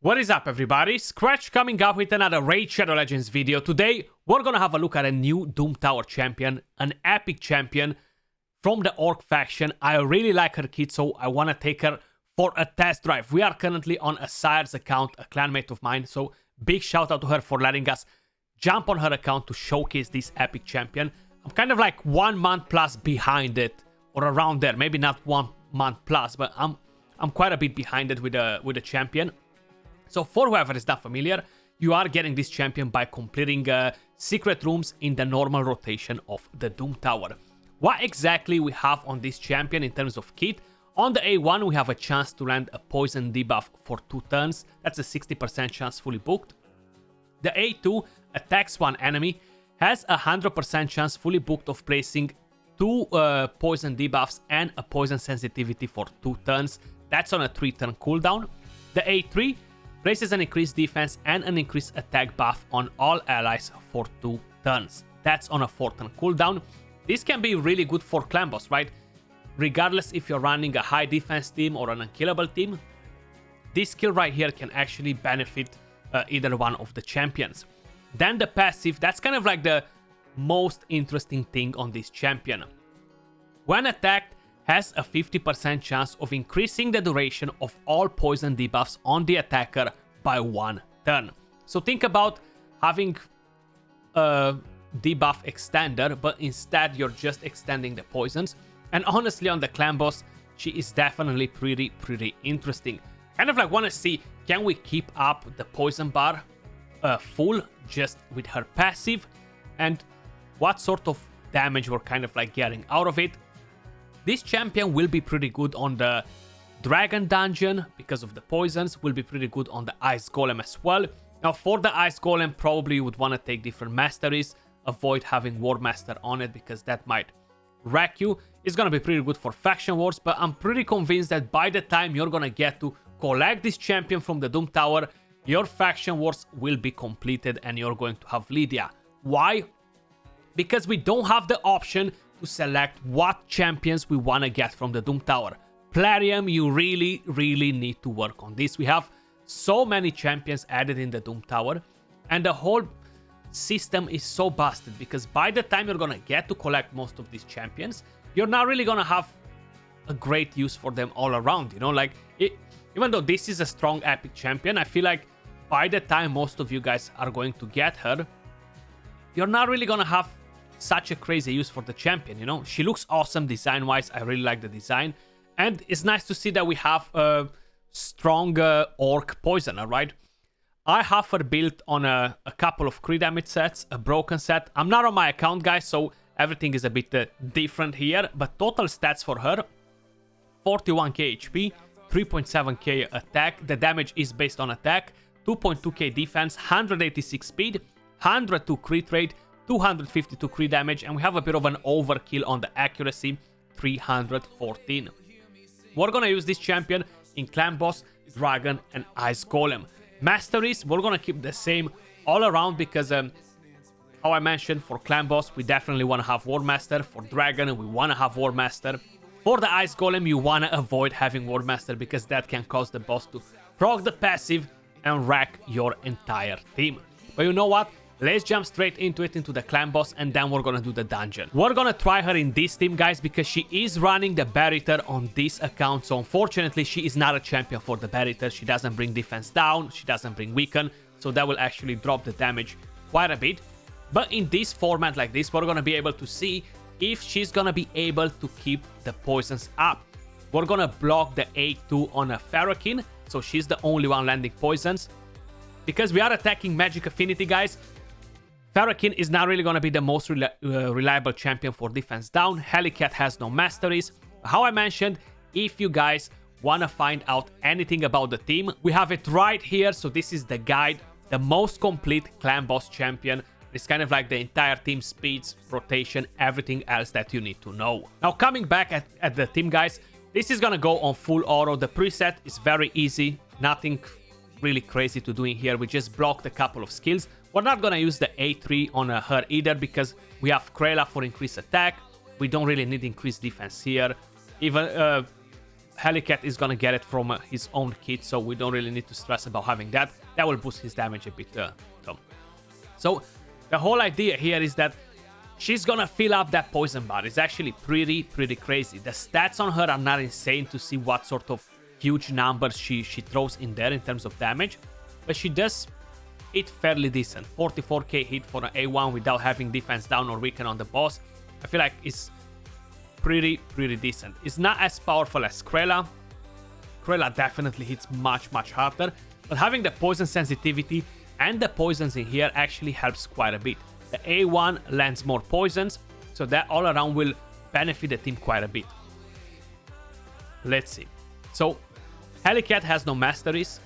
What is up, everybody? Skratch coming up with another Raid Shadow Legends video. Today, we're gonna have a look at a new Doom Tower champion, an epic champion from the Orc faction. I really like her kit, so I wanna take her for a test drive. We are currently on a Sire's account, a clanmate of mine, so big shout out to her for letting us jump on her account to showcase this epic champion. I'm kind of like 1 month plus behind it, or around there. Maybe not 1 month plus, but I'm quite a bit behind it with the champion. So for whoever is not familiar, you are getting this champion by completing secret rooms in the normal rotation of the Doom Tower. What exactly we have on this champion in terms of kit? On the A1, we have a chance to land a poison debuff for 2 turns. That's a 60% chance fully booked. The A2 attacks one enemy, has a 100% chance fully booked of placing 2 poison debuffs and a poison sensitivity for 2 turns. That's on a 3-turn cooldown. The A3 places an increased defense and an increased attack buff on all allies for 2 turns. That's on a 4-turn cooldown. This can be really good for clan boss, right? Regardless if you're running a high defense team or an unkillable team, this skill right here can actually benefit either one of the champions. Then the passive, that's kind of like the most interesting thing on this champion. When attacked, has a 50% chance of increasing the duration of all poison debuffs on the attacker by 1 turn. So think about having a debuff extender, but instead you're just extending the poisons. And honestly, on the clan boss, she is definitely pretty interesting. Kind of like want to see, can we keep up the poison bar full just with her passive? And what sort of damage we're kind of like getting out of it. This champion will be pretty good on the Dragon Dungeon because of the poisons, will be pretty good on the Ice Golem as well. Now for the Ice Golem, probably you would want to take different masteries, avoid having War Master on it because that might wreck you. It's going to be pretty good for faction wars, but I'm pretty convinced that by the time you're going to get to collect this champion from the Doom Tower, your faction wars will be completed and you're going to have Lydia. Why? Because we don't have the option to select what champions we want to get from the Doom Tower. Plarium, you really need to work on this. We have so many champions added in the Doom Tower, and the whole system is so busted because by the time you're gonna get to collect most of these champions, you're not really gonna have a great use for them all around, you know? Like, even though this is a strong epic champion, I feel like by the time most of you guys are going to get her, you're not really gonna have such a crazy use for the champion, you know? She looks awesome design-wise. I really like the design. And it's nice to see that we have a strong orc poisoner, right? I have her built on a couple of crit damage sets, a broken set. I'm not on my account, guys, so everything is a bit different here. But total stats for her, 41k HP, 3.7k attack. The damage is based on attack, 2.2k defense, 186 speed, 102 crit rate, 252 crit damage, and we have a bit of an overkill on the accuracy, 314. We're gonna use this champion in Clan Boss, Dragon, and Ice Golem. Masteries, we're gonna keep the same all around because, how I mentioned, for Clan Boss, we definitely want to have War Master. For Dragon, we want to have War Master. For the Ice Golem, you want to avoid having War Master because that can cause the boss to proc the passive and wreck your entire team. But you know what? Let's jump straight into it, into the clan boss, and then we're gonna do the dungeon. We're gonna try her in this team, guys, because she is running the Barrier on this account. So unfortunately, she is not a champion for the Barrier. She doesn't bring defense down, she doesn't bring weaken, so that will actually drop the damage quite a bit. But in this format like this, we're gonna be able to see if she's gonna be able to keep the poisons up. We're gonna block the A2 on a Ferrokin, so she's the only one landing poisons. Because we are attacking Magic Affinity, guys, Ferrokin is not really going to be the most reliable champion for defense down. Helicat has no masteries. How I mentioned, if you guys want to find out anything about the team, we have it right here. So this is the guide, the most complete clan boss champion. It's kind of like the entire team speeds, rotation, everything else that you need to know. Now coming back at the team, guys, this is going to go on full auto. The preset is very easy. Nothing really crazy to do in here. We just blocked a couple of skills. We're not gonna use the A3 on her either because we have Krela for increased attack. We don't really need increased defense here. Even Helicat is gonna get it from his own kit, so we don't really need to stress about having that. That will boost his damage a bit. So the whole idea here is that she's gonna fill up that poison bar. It's actually pretty crazy. The stats on her are not insane to see what sort of huge numbers she throws in there in terms of damage, but she does hit fairly decent. 44k hit for an A1 without having defense down or weaken on the boss. I feel like it's pretty decent. It's not as powerful as Krella. Krella definitely hits much harder, but having the poison sensitivity and the poisons in here actually helps quite a bit. The A1 lands more poisons, so that all around will benefit the team quite a bit. Let's see. So Helicat has no masteries.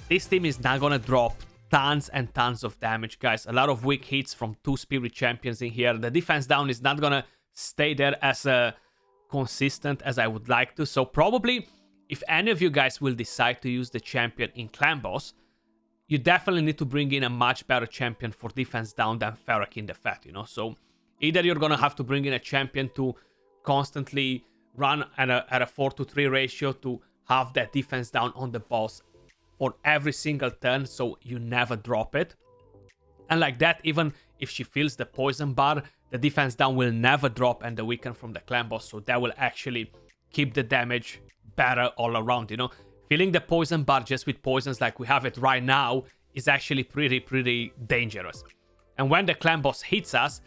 This team is not gonna drop tons and tons of damage, guys. A lot of weak hits from 2 spirit champions in here. The defense down is not gonna stay there as consistent as I would like to. So probably if any of you guys will decide to use the champion in clan boss, you definitely need to bring in a much better champion for defense down than Ferak in the Fat, you know? So either you're gonna have to bring in a champion to constantly run at a 4-to-3 ratio to have that defense down on the boss for every single turn, so you never drop it. And like that, even if she fills the poison bar, the defense down will never drop and the weaken from the clan boss, so that will actually keep the damage better all around, you know? Filling the poison bar just with poisons like we have it right now is actually pretty dangerous. And when the clan boss hits us,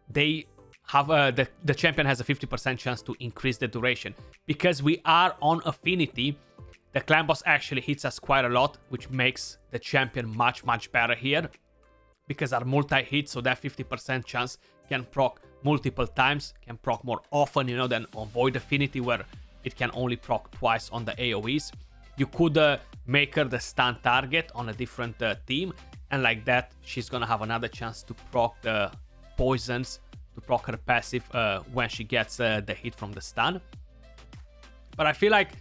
they have the champion has a 50% chance to increase the duration. Because we are on affinity, the clan boss actually hits us quite a lot, which makes the champion much better here. Because our multi-hit, so that 50% chance can proc multiple times, can proc more often, you know, than on Void Affinity, where it can only proc twice on the AoEs. You could make her the stun target on a different team, and like that, she's gonna have another chance to proc the poisons, to proc her passive when she gets the hit from the stun. But I feel like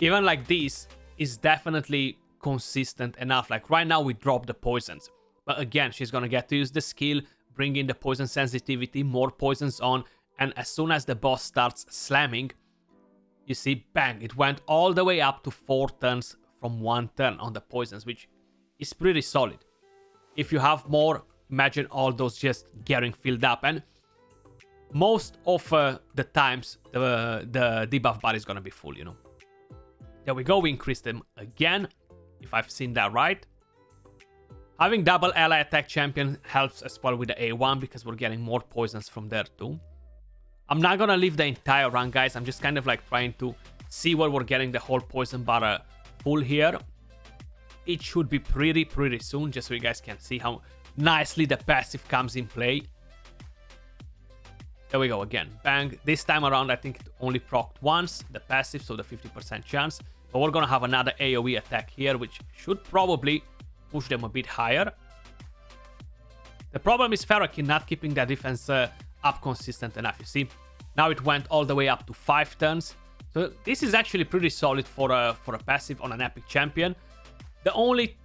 even like this is definitely consistent enough. Like right now we drop the poisons, but again, she's gonna get to use the skill, bring in the poison sensitivity, more poisons on, and as soon as the boss starts slamming, you see, bang, it went all the way up to 4 turns from 1 turn on the poisons, which is pretty solid. If you have more, imagine all those just getting filled up. And most of the times, the debuff bar is going to be full, you know. There we go, we increased them again, if I've seen that right. Having double ally attack champion helps as well with the A1 because we're getting more poisons from there too. I'm not gonna leave the entire run, guys. I'm just kind of like trying to see where we're getting the whole poison bar full here. It should be pretty soon, just so you guys can see how nicely the passive comes in play. There we go again. Bang. This time around, I think it only procced once, the passive, so the 50% chance. But we're gonna have another AoE attack here, which should probably push them a bit higher. The problem is Ferakin not keeping that defense up consistent enough. You see, now it went all the way up to 5 turns, so this is actually pretty solid for a passive on an epic champion. The only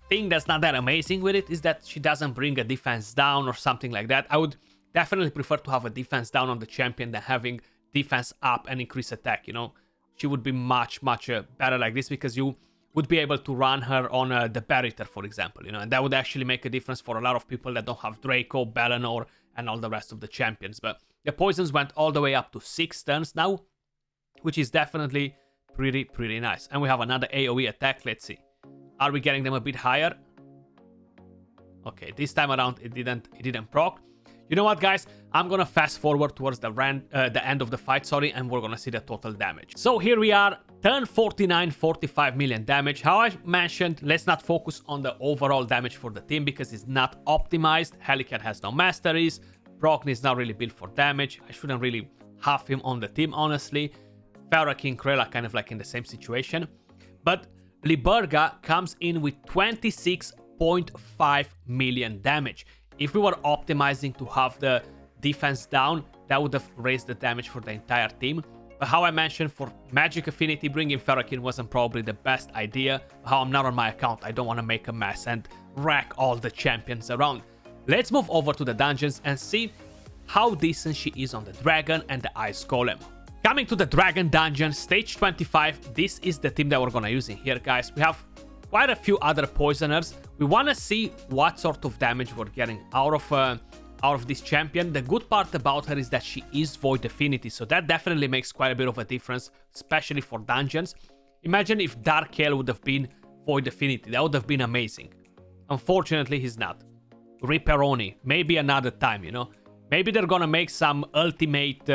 thing that's not that amazing with it is that she doesn't bring a defense down or something like that. I would definitely prefer to have a defense down on the champion than having defense up and increase attack, you know. She would be much better like this, because you would be able to run her on the Barrier, for example, you know, and that would actually make a difference for a lot of people that don't have Draco, Bellanor, and all the rest of the champions. But the poisons went all the way up to 6 turns now, which is definitely pretty nice. And we have another AoE attack. Let's see, are we getting them a bit higher? Okay, this time around it didn't proc. You know what, guys? I'm gonna fast forward towards the end of the fight, and we're gonna see the total damage. So here we are, turn 49, 45 million damage. How I mentioned, let's not focus on the overall damage for the team because it's not optimized. Helicat has no masteries. Brockn is not really built for damage. I shouldn't really have him on the team, honestly. Ferakin, Krella kind of like in the same situation. But Liburga comes in with 26.5 million damage. If we were optimizing to have the defense down, that would have raised the damage for the entire team. But how I mentioned, for Magic Affinity, bringing Ferakin wasn't probably the best idea. How I'm not on my account, I don't want to make a mess and wreck all the champions around. Let's move over to the dungeons and see how decent she is on the Dragon and the Ice Golem. Coming to the Dragon Dungeon, stage 25, this is the team that we're gonna use in here, guys. We have quite a few other poisoners. We wanna see what sort of damage we're getting out of this champion. The good part about her is that she is Void Affinity, so that definitely makes quite a bit of a difference, especially for dungeons. Imagine if Dark Hale would have been Void Affinity. That would have been amazing. Unfortunately, he's not. Ripperoni. Maybe another time, you know? Maybe they're gonna make some ultimate,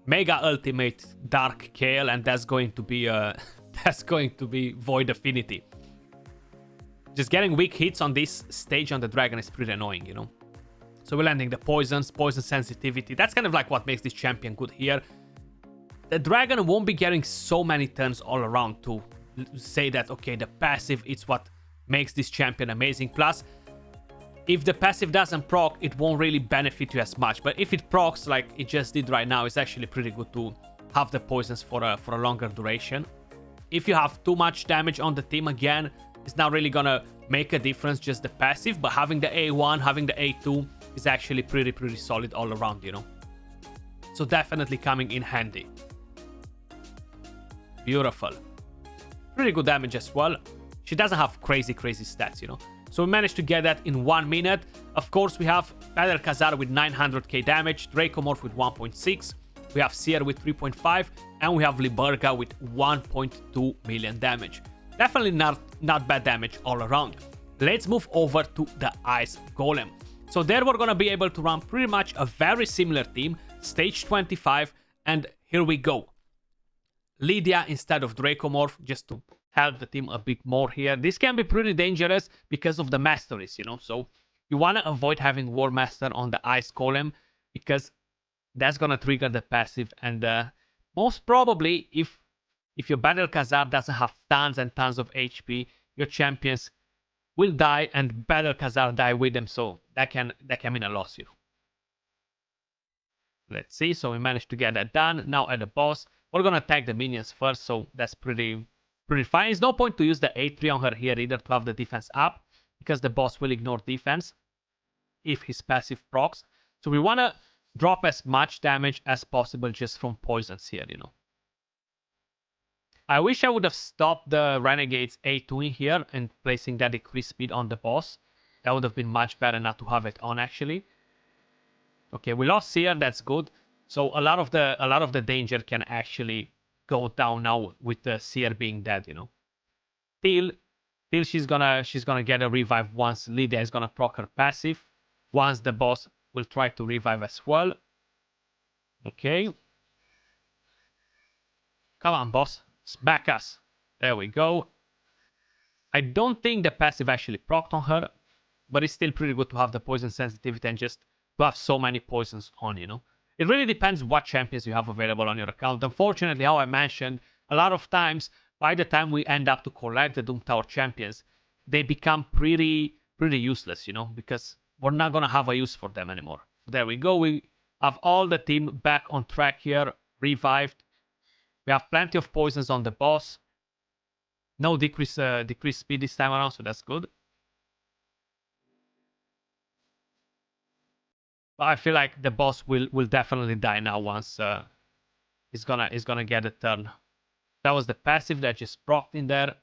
mega ultimate Dark Hale, and that's going to be, that's going to be Void Affinity. Just getting weak hits on this stage on the dragon is pretty annoying, you know? So we're landing the poisons, poison sensitivity. That's kind of like what makes this champion good here. The dragon won't be getting so many turns all around to say that, okay, the passive is what makes this champion amazing. Plus, if the passive doesn't proc, it won't really benefit you as much. But if it procs like it just did right now, it's actually pretty good to have the poisons for a longer duration. If you have too much damage on the team again, it's not really gonna make a difference, just the passive. But having the A1, having the A2 is actually pretty solid all around, you know? So definitely coming in handy. Beautiful. Pretty good damage as well. She doesn't have crazy stats, you know? So we managed to get that in 1 minute. Of course, we have Battle Khazar with 900k damage, Dracomorph with 1.6, we have Seer with 3.5, and we have Liburga with 1.2 million damage. Definitely not bad damage all around. Let's move over to the Ice Golem. So there we're gonna be able to run pretty much a very similar team, stage 25, and here we go. Lydia instead of Dracomorph, just to help the team a bit more here. This can be pretty dangerous because of the masteries, you know, so you want to avoid having War Master on the Ice Golem because that's gonna trigger the passive, and most probably if your Battle Khazar doesn't have tons and tons of HP, your champions will die and Battle Khazar die with them, so that can mean a loss, you know. Let's see, so we managed to get that done. Now at the boss, we're gonna attack the minions first, so that's pretty fine. There's no point to use the A3 on her here either to have the defense up, because the boss will ignore defense if his passive procs. So we wanna drop as much damage as possible just from poisons here, you know. I wish I would have stopped the Renegade's A2 in here and placing that decreased speed on the boss. That would have been much better not to have it on, actually. Okay, we lost Seer, that's good. So a lot of the danger can actually go down now with the Seer being dead, you know. Till she's gonna get a revive once Lydia is gonna proc her passive. Once the boss will try to revive as well. Okay. Come on, boss. Back us. There we go. I don't think the passive actually procced on her, but it's still pretty good to have the poison sensitivity and just to have so many poisons on, you know. It really depends what champions you have available on your account. Unfortunately, how I mentioned, a lot of times, by the time we end up to collect the Doom Tower champions, they become pretty useless, you know, because we're not gonna have a use for them anymore. There we go. We have all the team back on track here, revived. We have plenty of poisons on the boss. No decreased speed this time around, so that's good. But I feel like the boss will definitely die now once he's gonna get a turn. That was the passive that just procced in there.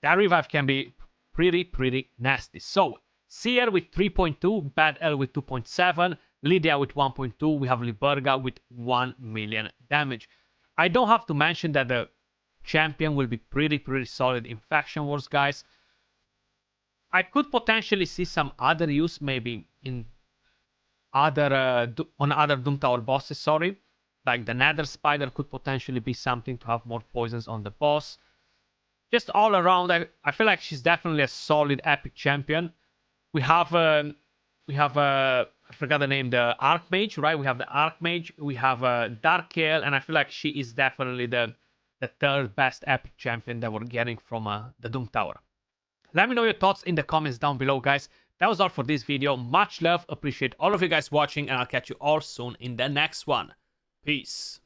That revive can be pretty nasty. So Seer with 3.2, Bad L with 2.7, Lydia with 1.2, we have Liburga with 1 million damage. I don't have to mention that the champion will be pretty solid in Faction Wars, guys. I could potentially see some other use, maybe in other on other Doom Tower bosses, sorry. Like the Nether Spider could potentially be something to have more poisons on the boss. Just all around, I feel like she's definitely a solid epic champion. We have I forgot the name, the Archmage, right? We have the Archmage, we have Dark Hale, and I feel like she is definitely the third best epic champion that we're getting from the Doom Tower. Let me know your thoughts in the comments down below, guys. That was all for this video. Much love, appreciate all of you guys watching, and I'll catch you all soon in the next one. Peace.